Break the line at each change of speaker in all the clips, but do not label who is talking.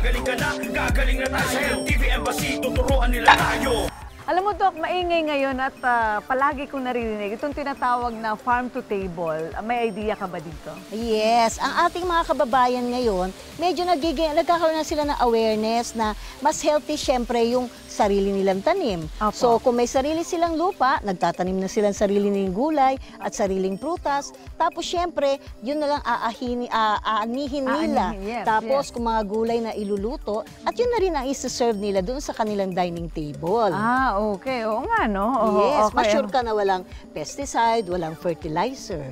gagaling ka na, gagaling na tayo sa Health TV Embassy, tuturuan nila tayo.
Alam mo, Doc, maingay ngayon at palagi kong naririnig itong tinatawag na farm to table. May idea ka ba dito?
Yes. Ang ating mga kababayan ngayon, medyo nagkakaroon na sila ng awareness na mas healthy syempre yung sarili nilang tanim.
Opo.
So, kung may sarili silang lupa, nagtatanim na silang sarili nilang gulay at sariling prutas. Tapos, syempre, yun na lang aanihin nila.
Yes,
Tapos,
yes.
kung mga gulay na iluluto, at yun na rin ang isa-serve nila doon sa kanilang dining table.
Okay. Oo nga, no?
Yes,
okay.
ma-sure ka na walang pesticide, walang fertilizer.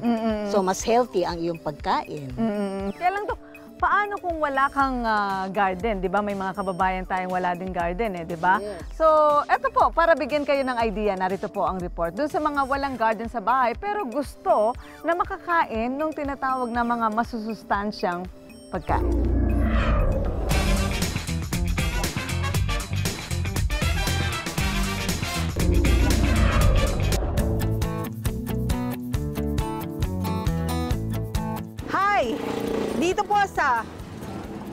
So, mas healthy ang iyong pagkain.
Kaya lang, Doc, paano kung wala kang garden? Di ba may mga kababayan tayong wala din garden, di ba?
Yes.
So, eto po, para bigyan kayo ng idea, narito po ang report. Doon sa mga walang garden sa bahay, pero gusto na makakain nung tinatawag na mga masusustansyang pagkain.
Hi! Dito po sa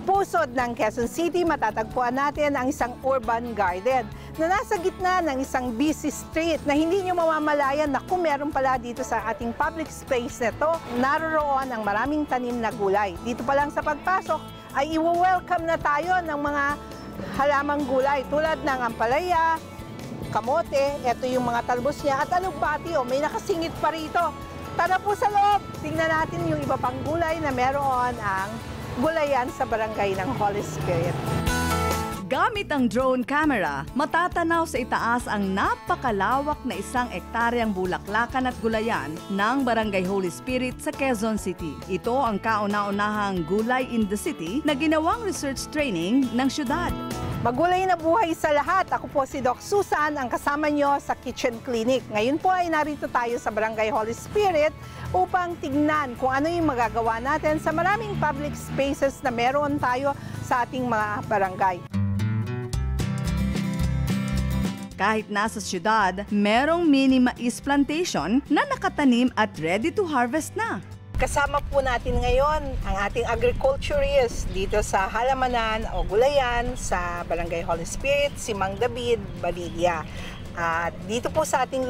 pusod ng Quezon City, matatagpuan natin ang isang urban garden na nasa gitna ng isang busy street na hindi nyo mamamalayan na kung meron pala dito sa ating public space nito, naroroon ang maraming tanim na gulay. Dito pa lang sa pagpasok ay i-welcome na tayo ng mga halamang gulay tulad ng ampalaya, kamote, ito yung mga talbos niya, at alugbati, may nakasingit pa rito. Tara po sa loob, tingnan natin yung iba pang gulay na meron ang gulayan sa barangay ng Holy Spirit.
Gamit ang drone camera, matatanaw sa itaas ang napakalawak na 1 ektaryang bulaklakan at gulayan ng Barangay Holy Spirit sa Quezon City. Ito ang kauna-unahang gulay in the city na ginawang research training ng syudad.
Magulay na buhay sa lahat. Ako po si Doc Susan, ang kasama nyo sa Kitchen Clinic. Ngayon po ay narito tayo sa Barangay Holy Spirit upang tignan kung ano yung magagawa natin sa maraming public spaces na meron tayo sa ating mga barangay.
Kahit nasa syudad, merong mini mais plantation na nakatanim at ready to harvest na.
Kasama po natin ngayon ang ating agriculturist dito sa halamanan o gulayan sa Barangay Holy Spirit, si Mang David Balidia. At dito po sa ating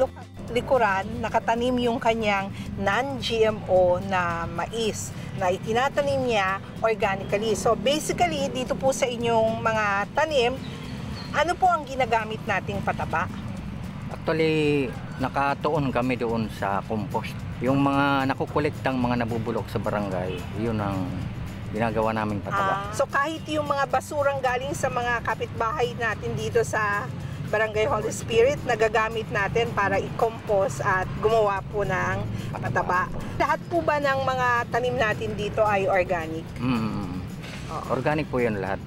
likuran, nakatanim yung kanyang non-GMO na mais na itinatanim niya organically. So basically, dito po sa inyong mga tanim, ano po ang ginagamit nating pataba?
Actually, nakatuon kami doon sa compost. Yung mga nakukolektang mga nabubulok sa barangay, yun ang ginagawa naming pataba.
So kahit yung mga basurang galing sa mga kapitbahay natin dito sa Barangay Holy Spirit, nagagamit natin para i-compost at gumawa po ng pataba. Lahat po ba ng mga tanim natin dito ay organic?
Organic po yun lahat.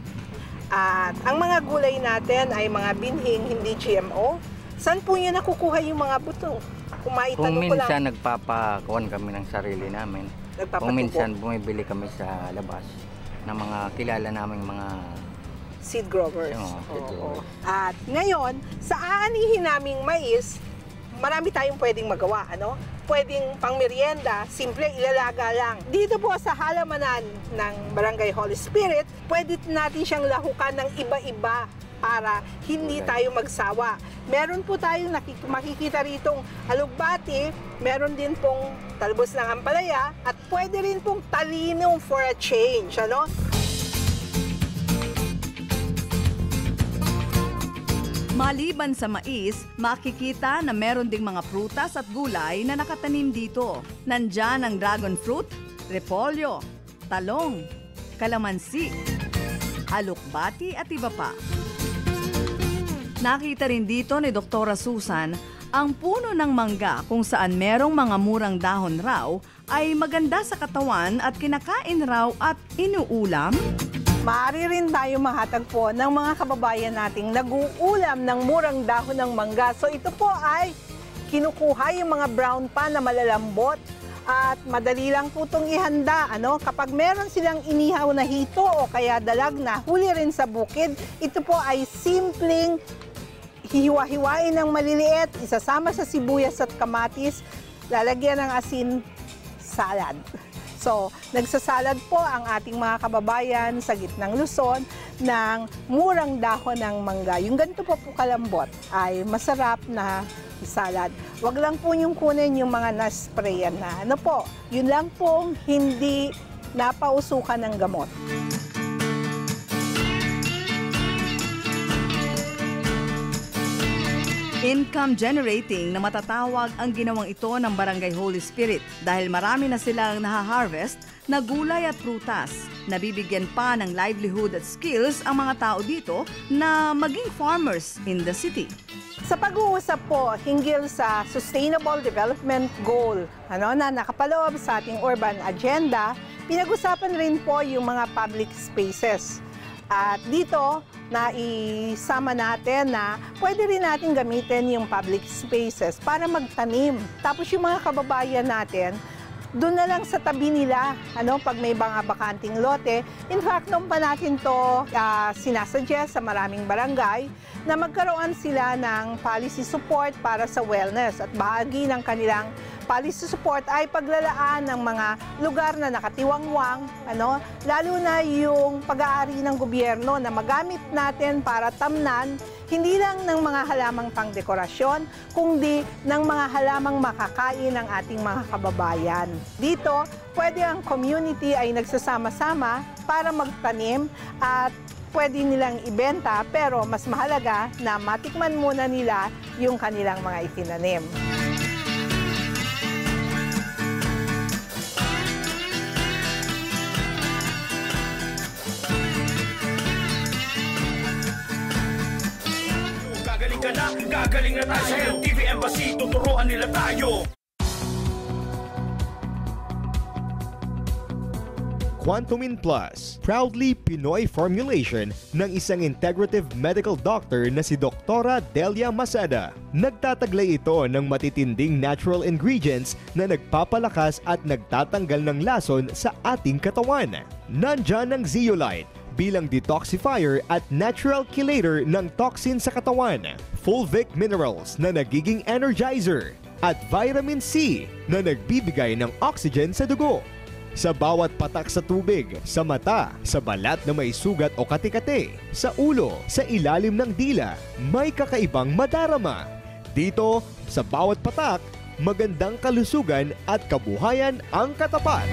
At ang mga gulay natin ay mga binhing hindi GMO. Saan po nyo nakukuha yung mga buto?
Kung
Kumaitanong ko lang.
minsan nagpapakuhan kami ng sarili namin. Kung minsan bumibili kami sa labas ng mga kilala naming mga
seed growers.
seed growers.
At ngayon, sa aanihin naming mais, marami tayong pwedeng magawa. Pwedeng pang merienda, simple ilalaga lang. Dito po sa halamanan ng Barangay Holy Spirit, pwede natin siyang lahukan ng iba-iba para hindi tayo magsawa. Meron po tayong makikita ritong alugbati, meron din pong talbos ng ampalaya, at pwede rin pong talino for a change.
Maliban sa mais, makikita na meron ding mga prutas at gulay na nakatanim dito. Nandyan ang dragon fruit, repolyo, talong, kalamansi, alukbati at iba pa. Nakita rin dito ni Dr. Susan ang puno ng mangga kung saan merong mga murang dahon raw ay maganda sa katawan at kinakain raw at inuulam.
Maaari rin tayo mahatagpo ng mga kababayan nating nag-uulam ng murang dahon ng mangga. So ito po ay kinukuha yung mga brown pa na malalambot at madali lang po itong ihanda. Kapag meron silang inihaw na hito o kaya dalag na huli rin sa bukid, ito po ay simpleng hiwa-hiwain ng maliliit, isasama sa sibuyas at kamatis, lalagyan ng asin, salad. So, nagsasalad po ang ating mga kababayan sa gitnang Luzon ng murang dahon ng mangga. Yung ganito po kalambot ay masarap na salad. Wag lang po yung kunin yung mga na-sprayan na. Ano po, yun lang pong hindi napausukan ng gamot.
Income generating na matatawag ang ginawang ito ng Barangay Holy Spirit dahil marami na silang nahaharvest na gulay at prutas. Nabibigyan pa ng livelihood at skills ang mga tao dito na maging farmers in the city.
Sa pag-uusap po hinggil sa Sustainable Development Goal na nakapaloob sa ating urban agenda, pinag-usapan rin po yung mga public spaces. At dito, naisama natin na pwede rin natin gamitin yung public spaces para magtanim. Tapos yung mga kababayan natin, doon na lang sa tabi nila, pag may mga bakanting lote. In fact, noon pa natin to sinasuggest sa maraming barangay na magkaroon sila ng policy support para sa wellness. At bahagi ng kanilang policy support ay paglalaan ng mga lugar na nakatiwangwang, lalo na yung pag-aari ng gobyerno na magamit natin para tamnan hindi lang ng mga halamang pangdekorasyon, kundi ng mga halamang makakain ng ating mga kababayan. Dito, pwede ang community ay nagsasama-sama para magtanim at pwede nilang ibenta, pero mas mahalaga na matikman muna nila yung kanilang mga itinanim.
Gagaling na tayo sa LTV Embassy, tuturuan nila tayo.
Quantumin Plus, proudly Pinoy formulation ng isang integrative medical doctor na si Doktora Delia Masada. Nagtataglay ito ng matitinding natural ingredients na nagpapalakas at nagtatanggal ng lason sa ating katawan. Nandyan ang Zeolite bilang detoxifier at natural chelator ng toxin sa katawan, fulvic minerals na nagiging energizer, at vitamin C na nagbibigay ng oxygen sa dugo. Sa bawat patak sa tubig, sa mata, sa balat na may sugat o kati-kati, sa ulo, sa ilalim ng dila, may kakaibang madarama. Dito, sa bawat patak, magandang kalusugan at kabuhayan ang katapat.